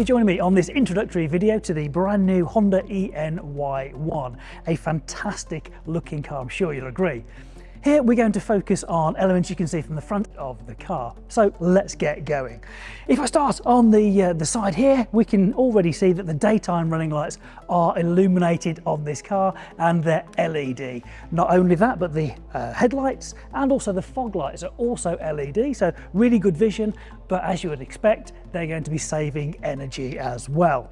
for joining me on this introductory video to the brand new Honda Ny1, a fantastic looking car, I'm sure you'll agree. Here we're going to focus on elements you can see from the front of the car. So let's get going. If I start on the side here, we can already see that the daytime running lights are illuminated on this car and they're LED. Not only that, but the headlights and also the fog lights are also LED, so really good vision, but as you would expect, they're going to be saving energy as well.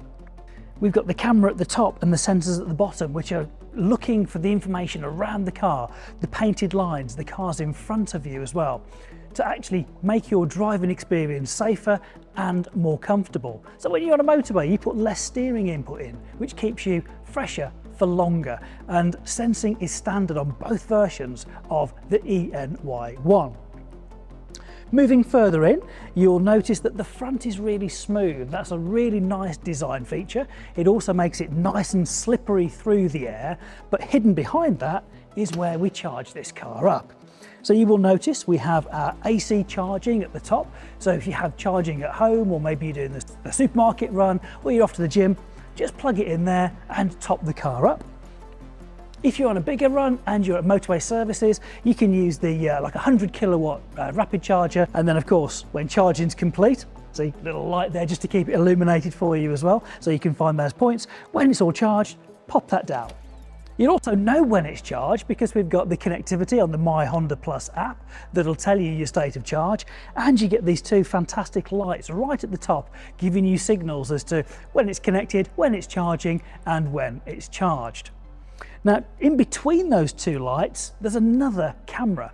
We've got the camera at the top and the sensors at the bottom, which are looking for the information around the car, the painted lines, the cars in front of you as well, to actually make your driving experience safer and more comfortable. So when you're on a motorway, you put less steering input in, which keeps you fresher for longer, and sensing is standard on both versions of the Ny1. Moving further in, you'll notice that the front is really smooth. That's a really nice design feature. It also makes it nice and slippery through the air, but hidden behind that is where we charge this car up. So you will notice we have our AC charging at the top. So if you have charging at home, or maybe you're doing the supermarket run, or you're off to the gym, just plug it in there and top the car up. If you're on a bigger run and you're at motorway services, you can use the like 100 kilowatt rapid charger. And then of course, when charging's complete, see a little light there just to keep it illuminated for you as well. So you can find those points. When it's all charged, pop that down. You'll also know when it's charged because we've got the connectivity on the My Honda Plus app that'll tell you your state of charge, and you get these two fantastic lights right at the top giving you signals as to when it's connected, when it's charging, and when it's charged. Now, in between those two lights, there's another camera.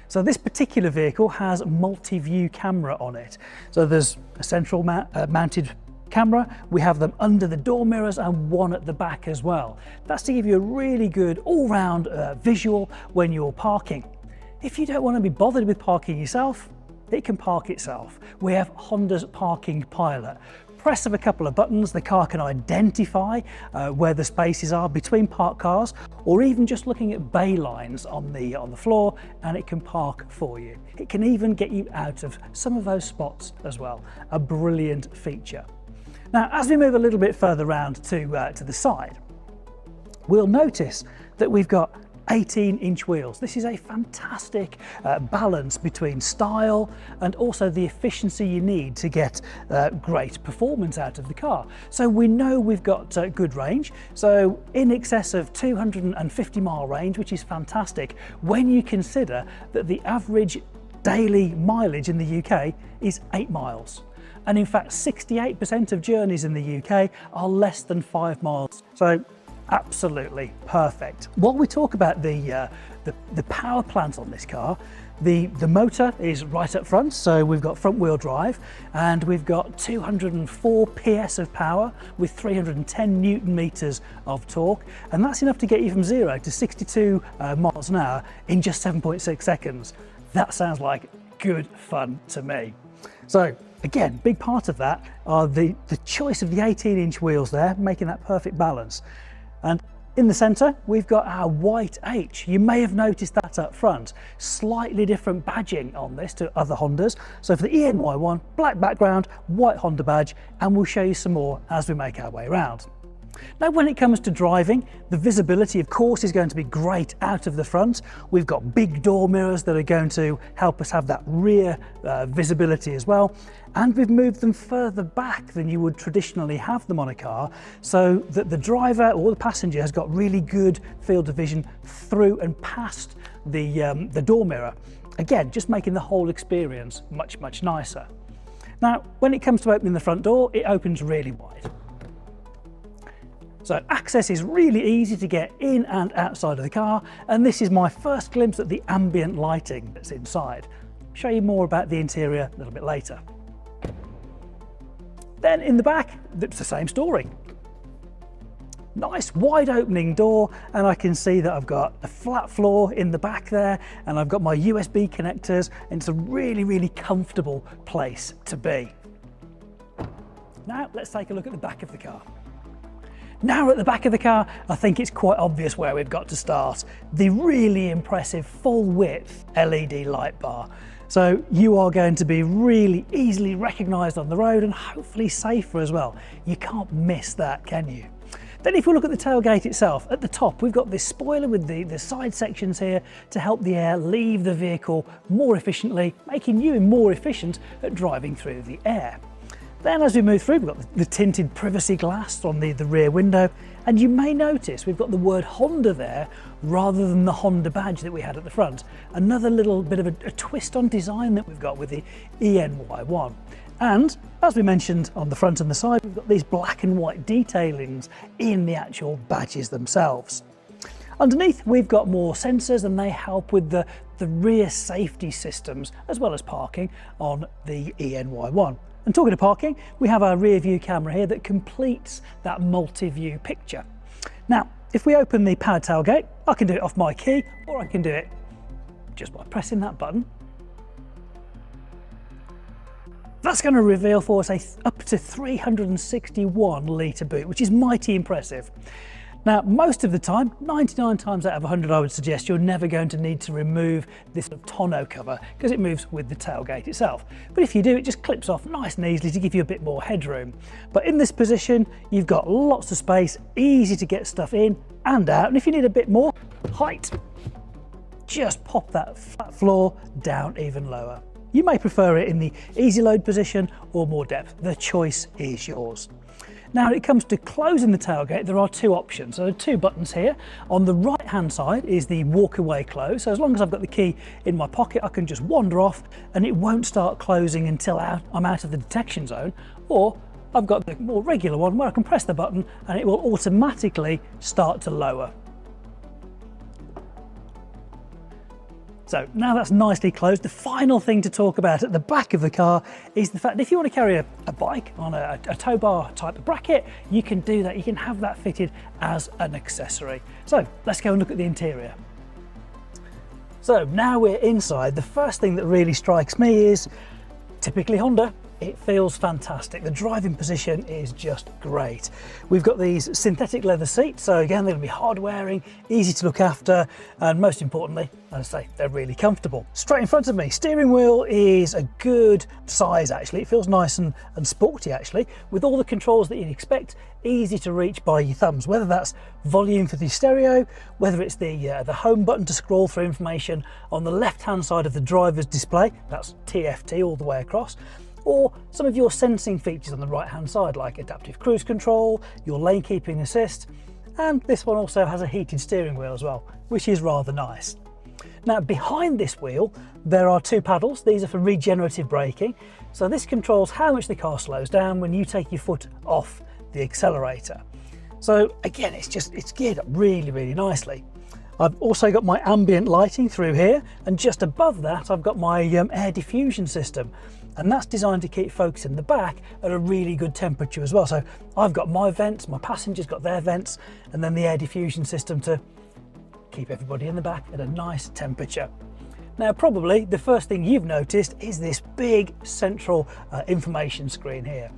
So this particular vehicle has multi-view camera on it. So there's a central mounted camera. We have them under the door mirrors and one at the back as well. That's to give you a really good all-round visual when you're parking. If you don't want to be bothered with parking yourself, it can park itself. We have Honda's Parking Pilot. Press of a couple of buttons, the car can identify where the spaces are between parked cars, or even just looking at bay lines on the floor, and it can park for you. It can even get you out of some of those spots as well. A brilliant feature. Now, as we move a little bit further around to the side, we'll notice that we've got 18-inch wheels. This is a fantastic balance between style and also the efficiency you need to get great performance out of the car. So we know we've got good range, so in excess of 250 mile range, which is fantastic when you consider that the average daily mileage in the UK is 8 miles. And in fact, 68% of journeys in the UK are less than 5 miles. So absolutely perfect. While we talk about the power plant on this car, the motor is right up front, so we've got front wheel drive, and we've got 204 PS of power with 310 Newton meters of torque, and that's enough to get you from 0 to 62 miles an hour in just 7.6 seconds. That sounds like good fun to me. So again, big part of that are the choice of the 18-inch wheels there, making that perfect balance. And in the centre, we've got our white H. You may have noticed that up front. Slightly different badging on this to other Hondas. So for the Ny1, black background, white Honda badge, and we'll show you some more as we make our way around. Now, when it comes to driving, the visibility, of course, is going to be great out of the front. We've got big door mirrors that are going to help us have that rear visibility as well. And we've moved them further back than you would traditionally have them on a car, so that the driver or the passenger has got really good field of vision through and past the door mirror. Again, just making the whole experience much, much nicer. Now, when it comes to opening the front door, it opens really wide. So access is really easy to get in and outside of the car, and this is my first glimpse at the ambient lighting that's inside. I'll show you more about the interior a little bit later. Then in the back, it's the same story. Nice wide opening door, and I can see that I've got a flat floor in the back there, and I've got my USB connectors, and it's a really, really comfortable place to be. Now let's take a look at the back of the car. Now we're at the back of the car, I think it's quite obvious where we've got to start. The really impressive full width LED light bar. So you are going to be really easily recognised on the road and hopefully safer as well. You can't miss that, can you? Then if we look at the tailgate itself, at the top we've got this spoiler with the side sections here to help the air leave the vehicle more efficiently, making you more efficient at driving through the air. Then as we move through, we've got the tinted privacy glass on the rear window, and you may notice we've got the word Honda there rather than the Honda badge that we had at the front. Another little bit of a twist on design that we've got with the Ny1. And as we mentioned on the front and the side, we've got these black and white detailings in the actual badges themselves. Underneath, we've got more sensors, and they help with the rear safety systems as well as parking on the Ny1. And talking of parking, we have our rear view camera here that completes that multi-view picture. Now, if we open the powered tailgate, I can do it off my key, or I can do it just by pressing that button. That's going to reveal for us up to 361 litre boot, which is mighty impressive. Now, most of the time, 99 times out of 100, I would suggest you're never going to need to remove this tonneau cover because it moves with the tailgate itself. But if you do, it just clips off nice and easily to give you a bit more headroom. But in this position, you've got lots of space, easy to get stuff in and out. And if you need a bit more height, just pop that flat floor down even lower. You may prefer it in the easy load position or more depth. The choice is yours. Now, when it comes to closing the tailgate, there are two options. So there are two buttons here. On the right hand side is the walk away close. So as long as I've got the key in my pocket, I can just wander off and it won't start closing until I'm out of the detection zone. Or I've got the more regular one where I can press the button and it will automatically start to lower. So now that's nicely closed, the final thing to talk about at the back of the car is the fact that if you want to carry a bike on a tow bar type of bracket, you can do that. You can have that fitted as an accessory. So let's go and look at the interior. So now we're inside, the first thing that really strikes me is typically Honda. It feels fantastic. The driving position is just great. We've got these synthetic leather seats, so again, they're gonna be hard wearing, easy to look after, and most importantly, as I say, they're really comfortable. Straight in front of me, steering wheel is a good size actually. It feels nice and sporty actually, with all the controls that you'd expect, easy to reach by your thumbs, whether that's volume for the stereo, whether it's the home button to scroll through information on the left-hand side of the driver's display, that's TFT all the way across, or some of your sensing features on the right hand side like adaptive cruise control, your lane keeping assist, and this one also has a heated steering wheel as well, which is rather nice. Now behind this wheel there are two paddles. These are for regenerative braking, so this controls how much the car slows down when you take your foot off the accelerator. So again, it's geared up really nicely. I've also got my ambient lighting through here, and just above that I've got my air diffusion system, and that's designed to keep folks in the back at a really good temperature as well. So I've got my vents, my passengers got their vents, and then the air diffusion system to keep everybody in the back at a nice temperature. Now probably the first thing you've noticed is this big central information screen here.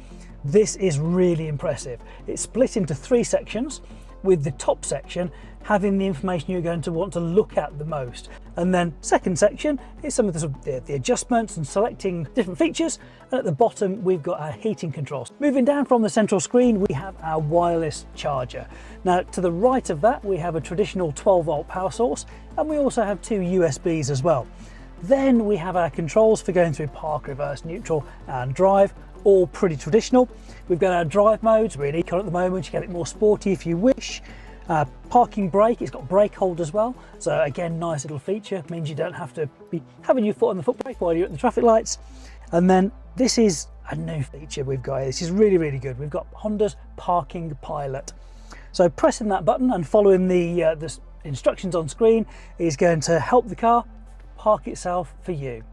This is really impressive. It's split into three sections, with the top section having the information you're going to want to look at the most. And then second section is some of the adjustments and selecting different features. And at the bottom, we've got our heating controls. Moving down from the central screen, we have our wireless charger. Now, to the right of that, we have a traditional 12-volt power source, and we also have two USBs as well. Then we have our controls for going through park, reverse, neutral, and drive, all pretty traditional. We've got our drive modes, we're in eco at the moment, you get it more sporty if you wish. Parking brake, it's got brake hold as well, so again, nice little feature, means you don't have to be having your foot on the foot brake while you're at the traffic lights. And then this is a new feature we've got here. This is really good. We've got Honda's parking pilot. So pressing that button and following the instructions on screen is going to help the car park itself for you.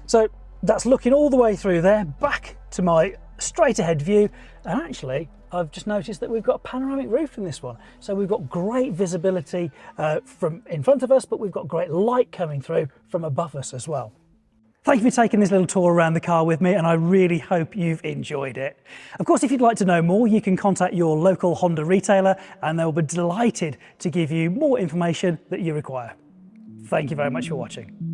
So that's looking all the way through there, back to my straight ahead view, and actually I've just noticed that we've got a panoramic roof in this one. So we've got great visibility from in front of us, but we've got great light coming through from above us as well. Thank you for taking this little tour around the car with me, and I really hope you've enjoyed it. Of course, if you'd like to know more, you can contact your local Honda retailer and they'll be delighted to give you more information that you require. Thank you very much for watching.